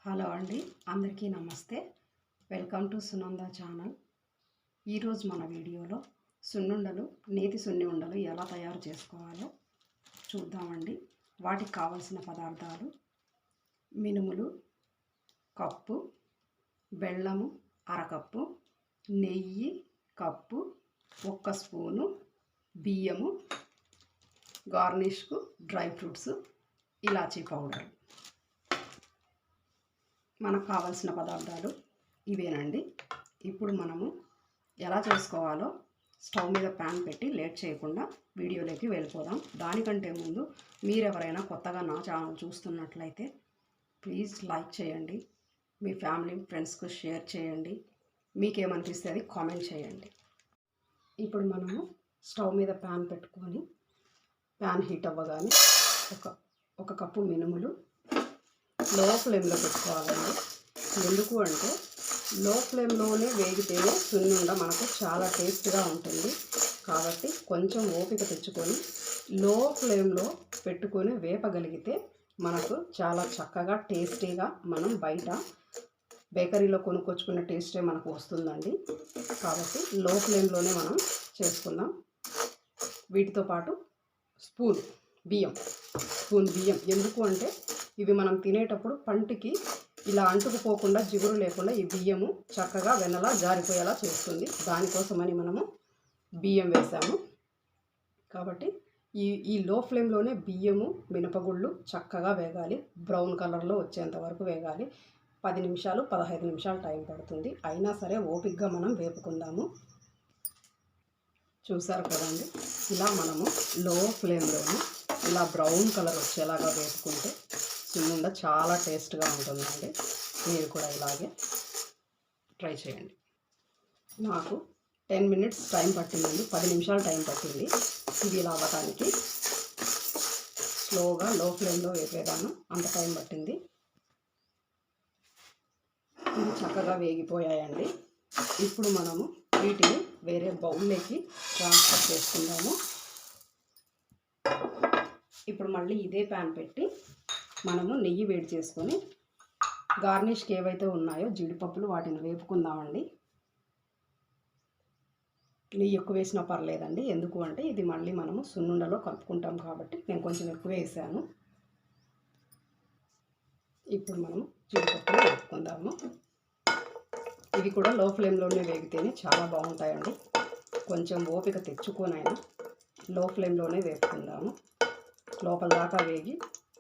Hello అండి, అందరికీ నమస్తే. Welcome to Sunanda channel. ఈరోజు మన వీడియోలో సున్నుండలు, నేతి సున్ని ఉండలు ఎలా తయారు చేసుకోవాలో చూద్దామండి. వాటికి కావలసిన పదార్థాలు: మినుములు కప్పు, బెల్లము అరకప్పు, నెయ్యి కప్పు, 1 స్పూను, బియ్యము, గార్నిష్కు డ్రై ఫ్రూట్స్, ఇలాచీ పౌడర్. మనకు కావాల్సిన పదార్థాలు ఇవేనండి. ఇప్పుడు మనము ఎలా చేసుకోవాలో స్టవ్ మీద ప్యాన్ పెట్టి లేట్ చేయకుండా వీడియోలోకి వెళ్ళిపోదాం. దానికంటే ముందు మీరెవరైనా కొత్తగా నా ఛానల్ చూస్తున్నట్లయితే ప్లీజ్ లైక్ చేయండి, మీ ఫ్యామిలీ ఫ్రెండ్స్కు షేర్ చేయండి, మీకేమనిపిస్తే అది కామెంట్ చేయండి. ఇప్పుడు మనము స్టవ్ మీద ప్యాన్ పెట్టుకొని ప్యాన్ హీట్ అవ్వగానే ఒక కప్పు మినుములు లో ఫ్లేమ్లో పెట్టుకోవాలండి. ఎందుకు అంటే లో ఫ్లేమ్లోనే వేగితేనే సున్నుండ మనకు చాలా టేస్ట్గా ఉంటుంది. కాబట్టి కొంచెం ఓపిక తెచ్చుకొని లో ఫ్లేమ్లో పెట్టుకొని వేపగలిగితే మనకు చాలా చక్కగా టేస్టీగా మనం బయట బేకరీలో కొనుక్కొచ్చుకున్న టేస్టే మనకు వస్తుందండి. కాబట్టి లో ఫ్లేమ్లోనే మనం చేసుకుందాం. వీటితో పాటు స్పూన్ బియ్యం ఎందుకు అంటే ఇవి మనం తినేటప్పుడు పంటికి ఇలా అంటుకుపోకుండా, జిగురు లేకుండా ఈ బియ్యము చక్కగా వెన్నలా జారిపోయేలా చేస్తుంది. దానికోసమని మనము బియ్యం వేసాము. కాబట్టి ఈ లో ఫ్లేమ్లోనే బియ్యము, మినపగుళ్ళు చక్కగా వేగాలి. బ్రౌన్ కలర్లో వచ్చేంత వరకు వేగాలి. 10 నిమిషాలు 15 నిమిషాలు టైం పడుతుంది. అయినా సరే ఓపికగా మనం వేపుకుందాము. చూసారు కదండి, ఇలా మనము లో ఫ్లేమ్లోనే ఇలా బ్రౌన్ కలర్ వచ్చేలాగా వేసుకుంటే సున్నుండ చాలా టేస్ట్గా ఉంటుందండి. మీరు కూడా ఇలాగే ట్రై చేయండి. నాకు 10 మినిట్స్ టైం పట్టిందండి, 10 నిమిషాలు టైం పట్టింది ఇది ఇలా అవ్వటానికి. స్లోగా లో ఫ్లేమ్లో వేపేదాను, అంత టైం పట్టింది. ఇవి చక్కగా వేగిపోయాయండి. ఇప్పుడు మనము వీటిని వేరే బౌల్లోకి ట్రాన్స్ఫర్ చేసుకుందాము. ఇప్పుడు మళ్ళీ ఇదే ప్యాన్ పెట్టి మనము నెయ్యి వేడి చేసుకొని గార్నిష్కి ఏవైతే ఉన్నాయో జీడిపప్పులు వాటిని వేపుకుందామండి. నెయ్యి ఎక్కువ వేసినా పర్లేదండి. ఎందుకు అంటే ఇది మళ్ళీ మనము సున్నుండలో కలుపుకుంటాం కాబట్టి నేను కొంచెం ఎక్కువ వేసాను. ఇప్పుడు మనము జీడిపప్పులు వేపుకుందాము. ఇవి కూడా లో ఫ్లేమ్లోనే వేగితేనే చాలా బాగుంటాయండి. కొంచెం ఓపిక తెచ్చుకోనైనా లో ఫ్లేమ్లోనే వేపుకుందాము. లోపల దాకా వేగి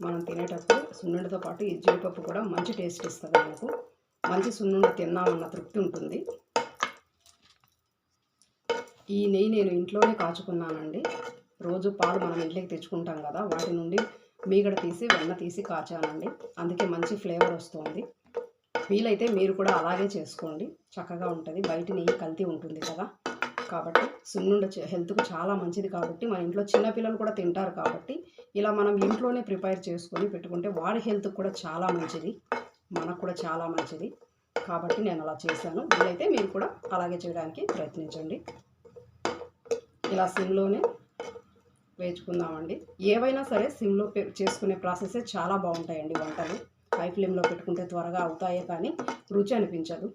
మనం తినేటప్పుడు సున్నుండతో పాటు ఈ జీడిపప్పు కూడా మంచి టేస్ట్ ఇస్తుంది. మనకు మంచి సున్నుండ తిన్నామన్న తృప్తి ఉంటుంది. ఈ నెయ్యి నేను ఇంట్లోనే కాచుకున్నానండి. రోజు పాలు మనం ఇంట్లోకి తెచ్చుకుంటాం కదా, వాటి నుండి మీగడ తీసి వెన్న తీసి కాచానండి. అందుకే మంచి ఫ్లేవర్ వస్తుంది. వీలైతే మీరు కూడా అలాగే చేసుకోండి, చక్కగా ఉంటుంది. బయట నెయ్యి కల్తీ ఉంటుంది కదా, కాబట్టి సున్నుండ హెల్త్కు చాలా మంచిది. కాబట్టి మన ఇంట్లో చిన్నపిల్లలు కూడా తింటారు. కాబట్టి ఇలా మనం ఇంట్లోనే ప్రిపేర్ చేసుకొని పెట్టుకుంటే వాడి హెల్త్కి కూడా చాలా మంచిది, మనకు కూడా చాలా మంచిది. కాబట్టి నేను అలా చేశాను. వీలైతే మీరు కూడా అలాగే చేయడానికి ప్రయత్నించండి. ఇలా సిమ్లోనే వేచుకుందామండి. ఏవైనా సరే సిమ్లో చేసుకునే ప్రాసెసే చాలా బాగుంటాయండి వంటలు. హై ఫ్లేమ్లో పెట్టుకుంటే త్వరగా అవుతాయే కానీ రుచి అనిపించదు.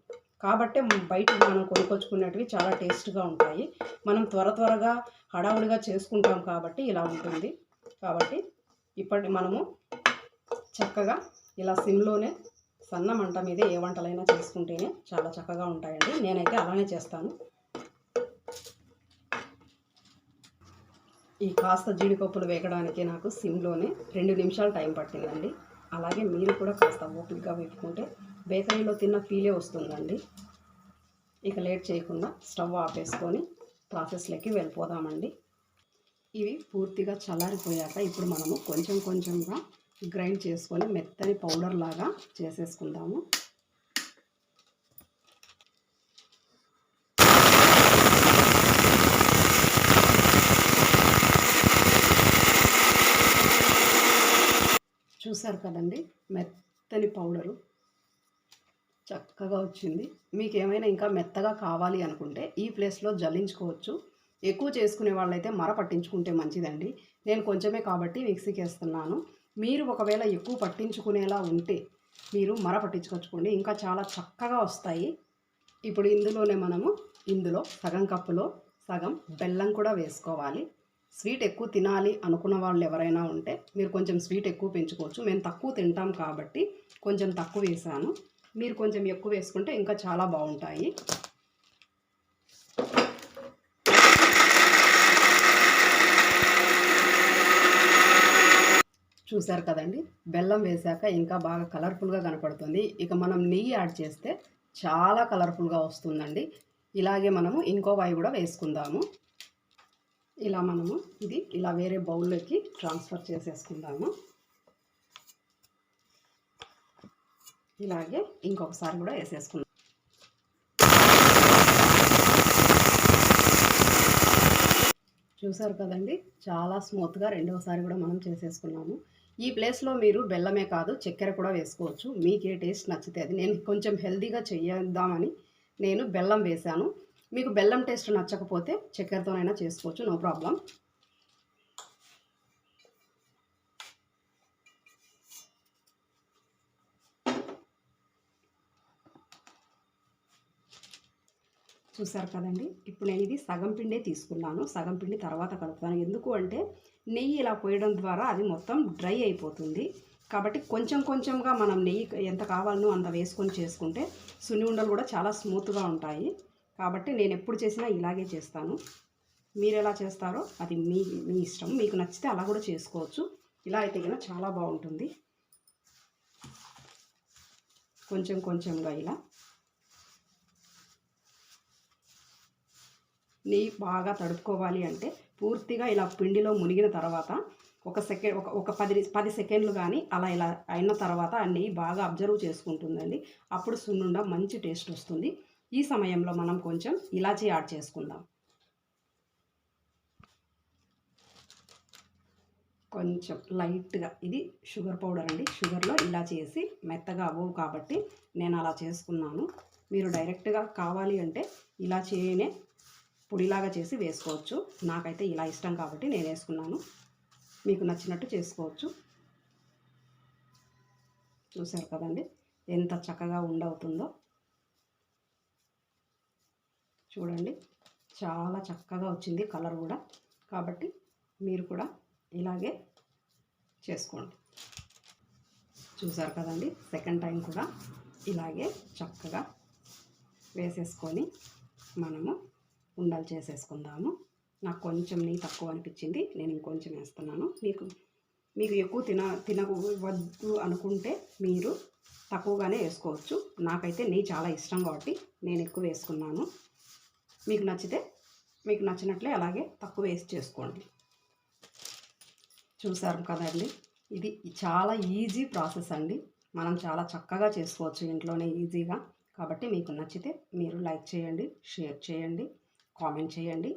కాబట్టి బయట మనం కొనుక్కొచ్చుకునేటివి చాలా టేస్ట్గా ఉంటాయి. మనం త్వరగా హడావుడిగా చేసుకుంటాం కాబట్టి ఇలా ఉంటుంది. కాబట్టి ఇప్పటి మనము చక్కగా ఇలా సిమ్లోనే సన్న మంట మీదే ఏ వంటలైనా చేసుకుంటేనే చాలా చక్కగా ఉంటాయండి. నేనైతే అలానే చేస్తాను. ఈ కాస్త జీడిపప్పులు వేగడానికి నాకు సిమ్లోనే 2 నిమిషాలు టైం పట్టిందండి. అలాగే మీరు కూడా కాస్త ఓపికగా వేపుకుంటే బేకరీలో తిన్న ఫీలే వస్తుందండి. ఇక లేట్ చేయకుండా స్టవ్ ఆపేసుకొని ప్రాసెస్లోకి వెళ్ళిపోదామండి. ఇవి పూర్తిగా చల్లారిపోయాక ఇప్పుడు మనము కొంచెంగా గ్రైండ్ చేసుకొని మెత్తని పౌడర్ లాగా చేసేసుకుందాము. చూసారు కదండి, మెత్తని పౌడరు చక్కగా వచ్చింది. మీకు ఏమైనా ఇంకా మెత్తగా కావాలి అనుకుంటే ఈ ప్లేస్లో జల్లించుకోవచ్చు. ఎక్కువ చేసుకునే వాళ్ళైతే మర పట్టించుకుంటే మంచిదండి. నేను కొంచెమే కాబట్టి మిక్సీకి వేస్తున్నాను. మీరు ఒకవేళ ఎక్కువ పట్టించుకునేలా ఉంటే మీరు మర పట్టించుకొచ్చుకోండి, ఇంకా చాలా చక్కగా వస్తాయి. ఇప్పుడు ఇందులో సగం కప్పులో సగం బెల్లం కూడా వేసుకోవాలి. స్వీట్ ఎక్కువ తినాలి అనుకున్న వాళ్ళు ఎవరైనా ఉంటే మీరు కొంచెం స్వీట్ ఎక్కువ పెంచుకోవచ్చు. మేము తక్కువ తింటాం కాబట్టి కొంచెం తక్కువ వేసాను. మీరు కొంచెం ఎక్కువ వేసుకుంటే ఇంకా చాలా బాగుంటాయి. చూసారు కదండి, బెల్లం వేసాక ఇంకా బాగా కలర్ఫుల్గా కనపడుతుంది. ఇక మనం నెయ్యి యాడ్ చేస్తే చాలా కలర్ఫుల్గా వస్తుందండి. ఇలాగే మనము ఇంకో వాయి కూడా వేసుకుందాము. ఇలా మనము ఇది ఇలా వేరే బౌల్లోకి ట్రాన్స్ఫర్ చేసేసుకుందాము. ఇలాగే ఇంకొకసారి కూడా వేసేసుకుందాం. చూసారు కదండి, చాలా స్మూత్గా రెండవసారి కూడా మనం చేసేసుకున్నాము. ఈ ప్లేస్లో మీరు బెల్లమే కాదు చక్కెర కూడా వేసుకోవచ్చు. మీకు ఏ టేస్ట్ నచ్చితే అది. నేను కొంచెం హెల్తీగా చేద్దామని నేను బెల్లం వేశాను. మీకు బెల్లం టేస్ట్ నచ్చకపోతే చక్కెరతోనైనా చేసుకోవచ్చు, నో ప్రాబ్లం. చూసారు కదండి, ఇప్పుడు నేను ఇది సగం పిండే తీసుకున్నాను. సగం పిండి తర్వాత కలుపుతాను. ఎందుకు అంటే నెయ్యి ఇలా పోయడం ద్వారా అది మొత్తం డ్రై అయిపోతుంది. కాబట్టి కొంచెం కొంచెంగా మనం నెయ్యి ఎంత కావాలనో అంత వేసుకొని చేసుకుంటే సున్ని ఉండలు కూడా చాలా స్మూత్గా ఉంటాయి. కాబట్టి నేను ఎప్పుడు చేసినా ఇలాగే చేస్తాను. మీరు ఎలా చేస్తారో అది మీ ఇష్టం. మీకు నచ్చితే అలా కూడా చేసుకోవచ్చు. ఇలా అయితే కనుక చాలా బాగుంటుంది. కొంచెం కొంచెంగా ఇలా నెయ్యి బాగా తడుపుకోవాలి అంటే పూర్తిగా ఇలా పిండిలో మునిగిన తర్వాత ఒక 10 సెకండ్లు కానీ అలా ఇలా అయిన తర్వాత ఆ నెయ్యి బాగా అబ్జర్వ్ చేసుకుంటుందండి. అప్పుడు సున్నుండ మంచి టేస్ట్ వస్తుంది. ఈ సమయంలో మనం కొంచెం ఇలాచీ యాడ్ చేసుకుందాం. కొంచెం లైట్గా, ఇది షుగర్ పౌడర్ అండి. షుగర్లో ఇలాచీ వేసి మెత్తగా అవ్వవు కాబట్టి నేను అలా చేసుకున్నాను. మీరు డైరెక్ట్గా కావాలి అంటే ఇలాచీనే పొడిలాగా చేసి వేసుకోవచ్చు. నాకైతే ఇలా ఇష్టం కాబట్టి నేను వేసుకున్నాను. మీకు నచ్చినట్టు చేసుకోవచ్చు. చూసారు కదండి ఎంత చక్కగా ఉండవుతుందో. చూడండి చాలా చక్కగా వచ్చింది కలర్ కూడా. కాబట్టి మీరు కూడా ఇలాగే చేసుకోండి. చూసారు కదండి, సెకండ్ టైం కూడా ఇలాగే చక్కగా వేసేసుకొని మనము ఉండలు చేసేసుకుందాము. నాకు కొంచెం నెయ్యి తక్కువ అనిపించింది, నేను ఇంకొంచెం వేస్తున్నాను. మీకు ఎక్కువ తినవద్దు అనుకుంటే మీరు తక్కువగానే వేసుకోవచ్చు. నాకైతే నెయ్యి చాలా ఇష్టం కాబట్టి నేను ఎక్కువ వేసుకున్నాను. మీకు నచ్చినట్లే అలాగే తక్కువ వేసి చేసుకోండి. చూసారు కదండి, ఇది చాలా ఈజీ ప్రాసెస్ అండి. మనం చాలా చక్కగా చేసుకోవచ్చు ఇంట్లోనే ఈజీగా. కాబట్టి మీకు నచ్చితే మీరు లైక్ చేయండి, షేర్ చేయండి, కామెంట్ చేయండి.